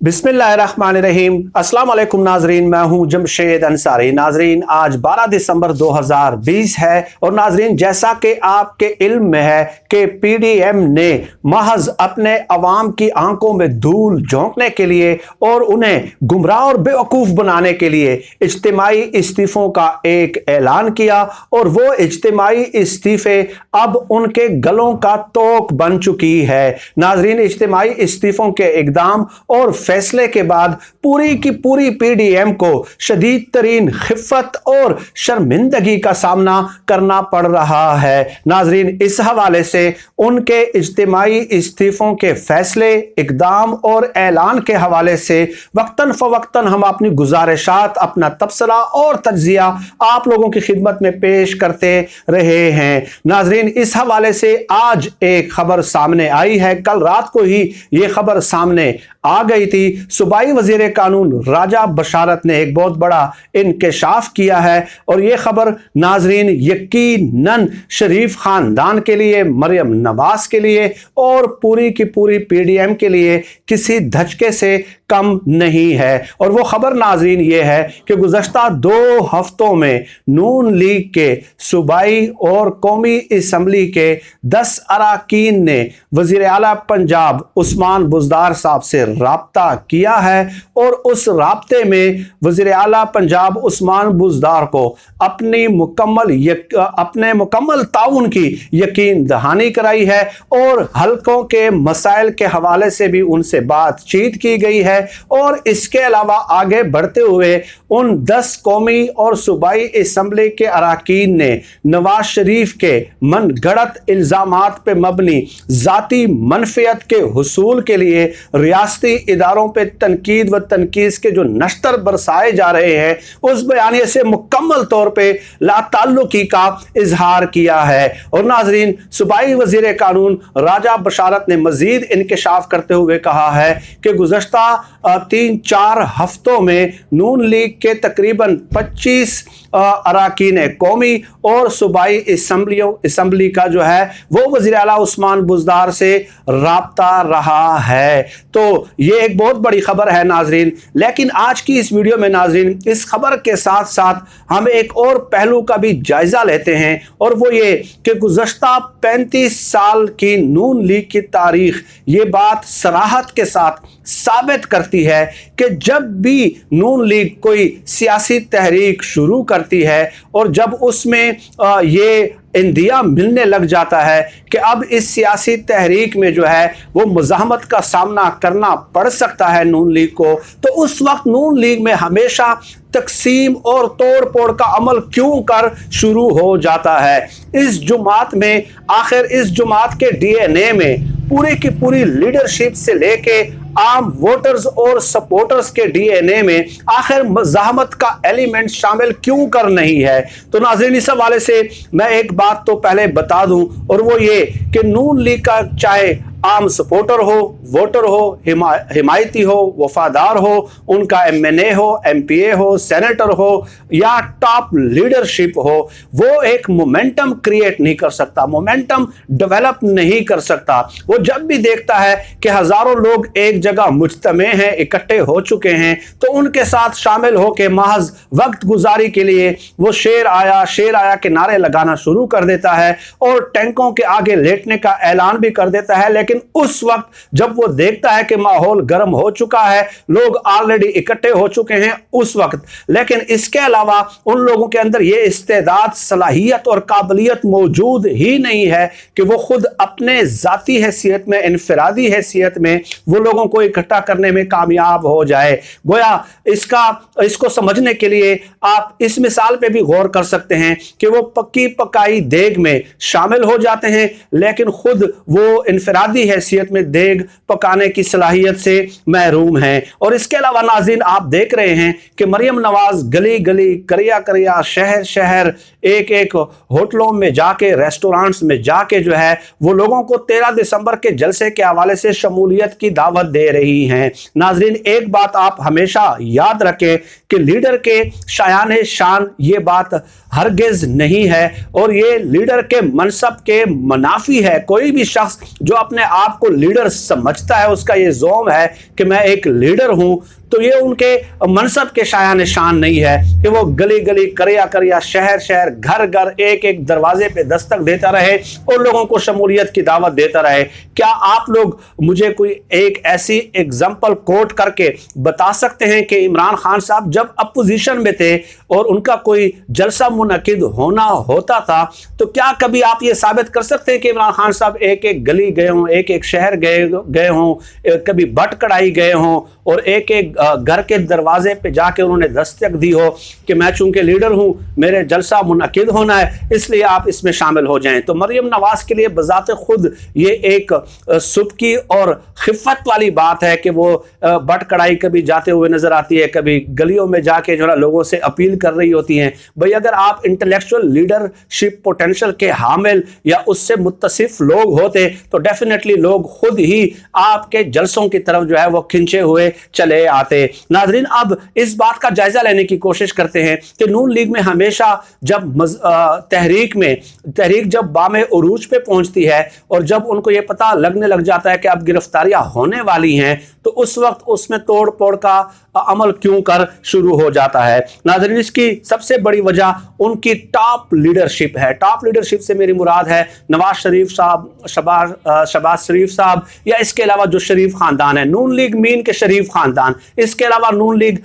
बिस्मिल्लाहिर्रहमानिर्रहीम। अस्सलाम वालेकुम नाजरीन, मैं हूं जमशेद अंसारी। नाजरीन, आज 12 दिसंबर 2020 है और नाजरीन, जैसा कि आपके इल्म में है कि पीडीएम ने महज अपने अवाम की आंखों में धूल झोंकने के लिए और उन्हें गुमराह और बेवकूफ़ बनाने के लिए इज्तिमाई इस्तीफ़ों का एक ऐलान किया और वो इज्तिमाई इस्तीफ़े अब उनके गलों का तोक बन चुकी है। नाजरीन, इज्तिमाई इस्तीफ़ों के इक़दाम और फैसले के बाद पूरी की पूरी पीडीएम को शदीद तरीन खिफ़त और शर्मिंदगी का सामना करना पड़ रहा है। नाजरीन, इस हवाले से उनके इज्तिमाई इस्तीफ़ों के फैसले, इक़दाम और ऐलान के हवाले से वक्तन फ़वक्तन हम अपनी गुजारिशात, अपना तबसरा और तज्ज़िया आप लोगों की खिदमत में पेश करते रहे हैं। नाजरीन, इस हवाले से आज एक खबर सामने आई है। कल रात को ही ये खबर सामने आ गई थी। सूबाई वज़ीर कानून राजा बशारत ने एक बहुत बड़ा इंकशाफ किया है और ये खबर नाजरीन यकीनन शरीफ खानदान के लिए, मरियम नवाज के लिए और पूरी की पूरी पीडीएम के लिए किसी धचके से कम नहीं है। और वो खबर नाजरीन ये है कि गुज़श्ता 2 हफ्तों में नून लीग के सूबाई और कौमी असम्बली के 10 अरकान ने वज़ीर आला पंजाब उस्मान बुज़दार साहब से राब्ता किया है और उस राब्ते में वज़ीर आला पंजाब उस्मान बुज़दार को अपने मुकम्मल ताउन की यकीन दहानी कराई है और हल्कों के मसाइल के हवाले से भी उनसे बातचीत की गई है। और इसके अलावा आगे बढ़ते हुए उन 10 कौमी और सूबाई असम्बली के अरकान ने नवाज शरीफ के मनगढ़ंत इल्ज़ामात पे मबनी ज़ाती मनफियत के हुसूल के लिए रियासती इदारों पे तनकीद व तनकीस के जो नश्तर बरसाए जा रहे हैं, उस बयानिए से मुकम्मल तौर पे लाताल्लुकी का इजहार किया है। और नाजरीन, सूबाई वज़ीर कानून राजा बशारत ने मजीद इंकशाफ करते हुए कहा है कि गुज़श्ता 3-4 हफ्तों में नून लीग के तकरीबन 25 अरकान कौमी और सूबाई असम्बली का जो है वो वज़ीर आला उस्मान बुज़दार से राब्ता रहा है। तो ये एक बहुत बड़ी खबर है नाजरीन। लेकिन आज की इस वीडियो में नाजरीन, इस खबर के साथ साथ हम एक और पहलू का भी जायजा लेते हैं और वो ये कि गुज़श्ता 35 साल की नून लीग की तारीख ये बात सराहत के साथ साबित करती है कि जब भी नून लीग कोई सियासी तहरीक शुरू करती है और जब उसमें ये इंदिया मिलने लग जाता है कि अब इस सियासी तहरीक में जो है वो मुज़ाहमत का सामना करना पड़ सकता है नून लीग को, तो उस वक्त नून लीग में हमेशा तकसीम और तोड़ फोड़ का अमल क्यों कर शुरू हो जाता है। इस जुमात में, आखिर इस जुमात के डीएनए में पूरी की पूरी लीडरशिप से लेके आम वोटर्स और सपोर्टर्स के डीएनए में आखिर मज़ाहमत का एलिमेंट शामिल क्यों कर नहीं है। तो नाज़रीन, इस हवाले से मैं एक बात तो पहले बता दूं और वो ये कि नून लीग का चाहे आम सपोर्टर हो, वोटर हो, हिमायती हो, वफादार हो, उनका एमएनए हो, एमपीए हो, सेनेटर हो या टॉप लीडरशिप हो, वो एक मोमेंटम क्रिएट नहीं कर सकता, मोमेंटम डेवलप नहीं कर सकता। वो जब भी देखता है कि हज़ारों लोग एक जगह मुज्तमे हैं, इकट्ठे हो चुके हैं, तो उनके साथ शामिल हो के महज वक्त गुजारी के लिए वो शेर आया के नारे लगाना शुरू कर देता है और टैंकों के आगे लेटने का ऐलान भी कर देता है। लेकिन उस वक्त जब वो देखता है कि माहौल गर्म हो चुका है, लोग ऑलरेडी इकट्ठे हो चुके हैं उस वक्त, लेकिन इसके अलावा उन लोगों के अंदर ये इस्तेदाद, सलाहियत और काबिलियत मौजूद ही नहीं है कि वो खुद अपने ज़ाती हैसियत में, इनफरादी हैसियत में वो लोगों को इकट्ठा करने में कामयाब हो जाए। गोया इसको समझने के लिए आप इस मिसाल पे भी गौर कर सकते हैं कि वो पक्की पकाई देग में शामिल हो जाते हैं, लेकिन खुद वो इनफरादी हैसियत में देग पकाने की सलाहियत से महरूम हैं। और इसके अलावा नाज़रीन, आप देख रहे हैं कि मरियम नवाज गली गली, करिया करिया, शहर शहर, एक एक होटलों में जाके, रेस्टोरेंट्स में जाके जो है वो लोगों को 13 दिसंबर के जलसे के हवाले से शमूलियत की दावत दे रही हैं। नाज़रीन, एक बात आप हमेशा याद रखें कि लीडर के शायान शान ये बात हरगिज नहीं है और ये लीडर के मनसब के मुनाफी है। कोई भी शख्स जो अपने آپ کو लीडर समझता है, उसका ये जोम है कि मैं एक लीडर हूं, तो ये उनके मनसब के शाया निशान नहीं है कि वो गली गली करिया करिया शहर शहर घर घर एक एक दरवाजे पे दस्तक देता रहे और लोगों को शमूलियत की दावत देता रहे। क्या आप लोग मुझे कोई एक ऐसी एग्जाम्पल कोट करके बता सकते हैं कि इमरान खान साहब जब अपोजिशन में थे और उनका कोई जलसा मुनक्किद होना होता था, तो क्या कभी आप ये साबित कर सकते हैं कि इमरान खान साहब एक एक गली गए हों, एक एक शहर गए हों, कभी बट कड़ाई गए हों और एक एक घर के दरवाजे पे जाके उन्होंने दस्तक दी हो कि मैं चूंकि लीडर हूं, मेरे जलसा मुनक्किद होना है, इसलिए आप इसमें शामिल हो जाएं? तो मरियम नवाज के लिए बजाते खुद ये एक सुबकी और खिफ़त वाली बात है कि वो बट कड़ाई कभी जाते हुए नजर आती है, कभी गलियों में जाके जो है लोगों से अपील कर रही होती हैं। भाई अगर आप इंटेलेक्चुअल लीडरशिप पोटेंशियल के हामिल या उससे मुत्तसिफ लोग होते तो डेफिनेटली लोग खुद ही आपके जलसों की तरफ जो है वो खिंचे हुए चले आते। नाज़रीन, अब इस बात का जायजा लेने की कोशिश करते हैं कि नून लीग में हमेशा जब तहरीक जब बामे उरूज पे पहुंचती है और जब उनको ये पता लगने लग जाता है कि अब गिरफ्तारियां होने वाली हैं, तो उस वक्त उसमें तोड़ फोड़ का अमल क्यों कर शुरू हो जाता है? नाज़रीन, इसकी सबसे बड़ी वजह उनकी टॉप लीडरशिप है। टॉप लीडरशिप से मेरी मुराद है नवाज शरीफ साहब, शहबाज शरीफ साहब, या इसके अलावा जो शरीफ खानदान है। नून लीग मीन के शरीफ खानदान, इसके अलावा नून लीग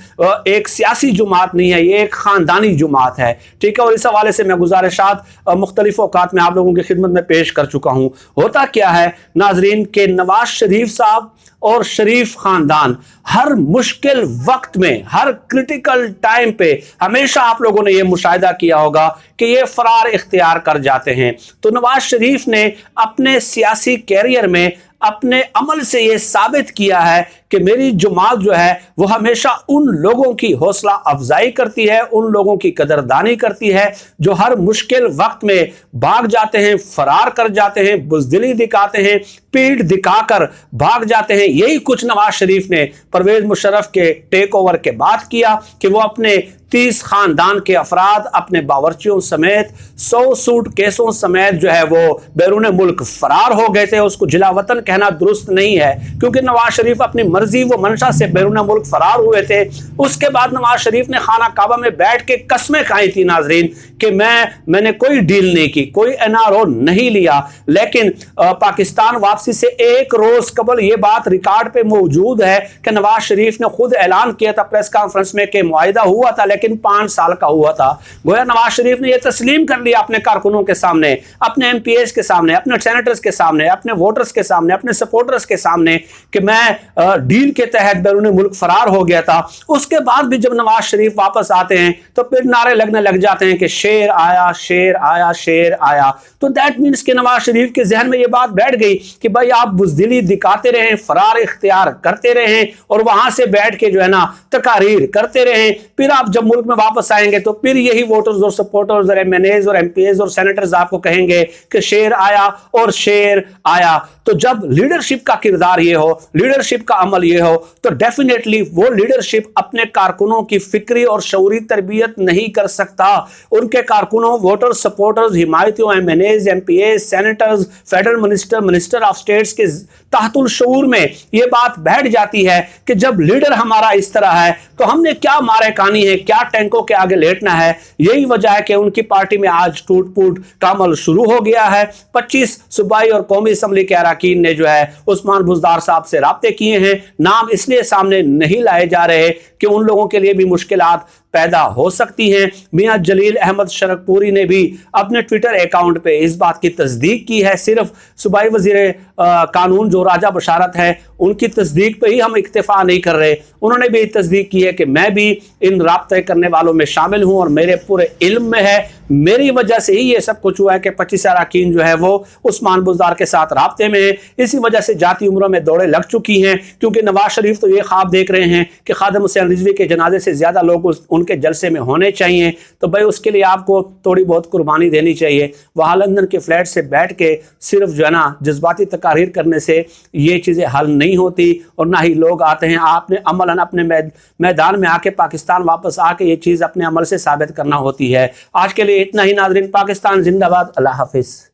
एक सियासी जुमात नहीं है, ये एक खानदानी जुमात है। ठीक है, और इस हवाले से मैं गुजारिशात मुख्तलिफ औकात में आप लोगों की खिदमत में पेश कर चुका हूं। होता क्या है नाजरीन के नवाज शरीफ साहब और शरीफ खानदान हर मुश्किल वक्त में, हर क्रिटिकल टाइम पे हमेशा आप लोगों ने यह मुशाहिदा किया होगा कि ये फरार इख्तियार कर जाते हैं। तो नवाज शरीफ ने अपने सियासी कैरियर में अपने अमल से ये साबित किया है कि मेरी जमात जो है वो हमेशा उन लोगों की हौसला अफजाई करती है, उन लोगों की कदरदानी करती है जो हर मुश्किल वक्त में भाग जाते हैं, फरार कर जाते हैं, बुज़दिली दिखाते हैं, पीठ दिखाकर भाग जाते हैं। यही कुछ नवाज शरीफ ने परवेज मुशर्रफ के टेक ओवर के बाद किया कि वो अपने 30 खानदान के अफराद अपने बावर्चियों समेत 100 सूट केसों समेत जो है वो बैरून मुल्क फरार हो गए थे। उसको जिला वतन कहना दुरुस्त नहीं है क्योंकि नवाज शरीफ अपनी मर्जी व मंशा से बैरून मुल्क फरार हुए थे। उसके बाद नवाज शरीफ ने खाना काबा में बैठ के कस्में खाई थी नाजरीन कि मैंने कोई डील नहीं की, कोई एनआरओ नहीं लिया। लेकिन पाकिस्तान वापसी से एक रोज कबल ये बात रिकॉर्ड पे मौजूद है कि नवाज शरीफ ने खुद ऐलान किया था प्रेस कॉन्फ्रेंस में कि मुआहिदा हुआ था लेकिन 5 साल का हुआ था। गोया नवाज शरीफ ने यह तस्लीम कर लिया अपने कारकुनों के सामने, अपने एमपीएस के सामने, अपने सेनेटर्स के सामने, अपने वोटर्स के सामने, अपने सपोर्टर्स के सामने कि मैं डील के तहत बैरून मुल्क फरार हो गया था। उसके बाद भी जब नवाज शरीफ वापस आते हैं तो फिर नारे लगने लग जाते हैं कि शेर आया, शेर आया, शेर आया। तो दैट मीन्स कि नवाज शरीफ के जहन में यह बात बैठ गई कि भाई आप बुज़दिली दिखाते रहें, फरार इख्तियार करते रहें और वहां से बैठ के जो है ना तकारीर करते रहें, फिर आप जब मुल्क में वापस आएंगे तो फिर यही वोटर्स और सपोर्टर्स और एमएनएज और एमपीएस और सेनेटर्स आपको कहेंगे कि शेर आया और शेर आया। तो जब लीडरशिप का किरदार ये हो, लीडरशिप का अमल ये हो, तो डेफिनेटली वो लीडरशिप अपने कारकुनों की फिक्री और शऊरी तरबियत नहीं कर सकता। उनके कारकुनों, वोटर्स, सपोर्टर्स, हिमायतियों, MNAs, MPs, senators, federal minister of states के तहतुल शऊर में ये बात बैठ जाती है कि जब लीडर हमारा इस तरह है तो हमने क्या मारे कहानी है, क्या टैंकों के आगे लेटना है। यही वजह है कि उनकी पार्टी में आज टूट फूट का अमल शुरू हो गया है। 25 सूबाई और कौमी असम्बली के अरकान ने जो है उस्मान बुज़दार साहब से राब्ते किए हैं। नाम इसलिए सामने नहीं लाए जा रहे कि उन लोगों के लिए भी मुश्किलात पैदा हो सकती हैं। मियां जलील अहमद शरकपुरी ने भी अपने ट्विटर अकाउंट पे इस बात की तस्दीक की है। सिर्फ सूबाई वजीर कानून जो राजा बशारत है उनकी तस्दीक पे ही हम इक्तिफा नहीं कर रहे, उन्होंने भी तस्दीक की है कि मैं भी इन राब्ते करने वालों में शामिल हूं और मेरे पूरे इल्म में है, मेरी वजह से ही ये सब कुछ हुआ है कि 25 अरकान जो है वो उस्मान बुज़दार के साथ राब्ते में है। इसी वजह से जाती उम्रों में दौड़े लग चुकी हैं क्योंकि नवाज शरीफ तो ये ख्वाब देख रहे हैं कि खादिम हुसैन रिजवी के जनाजे से ज्यादा लोग उनके जलसे में होने चाहिए। तो भाई उसके लिए आपको थोड़ी बहुत कुर्बानी देनी चाहिए। वहाँ लंदन के फ्लैट से बैठ के सिर्फ जो है ना जज्बाती तकारीर करने से ये चीज़ें हल नहीं होती और ना ही लोग आते हैं। आपने अमलन अपने मैदान में आके पाकिस्तान वापस आके ये चीज़ अपने अमल से साबित करना होती है। आज के लिए इतना ही नाज़रीन। पाकिस्तान जिंदाबाद। अल्लाह हाफिज़।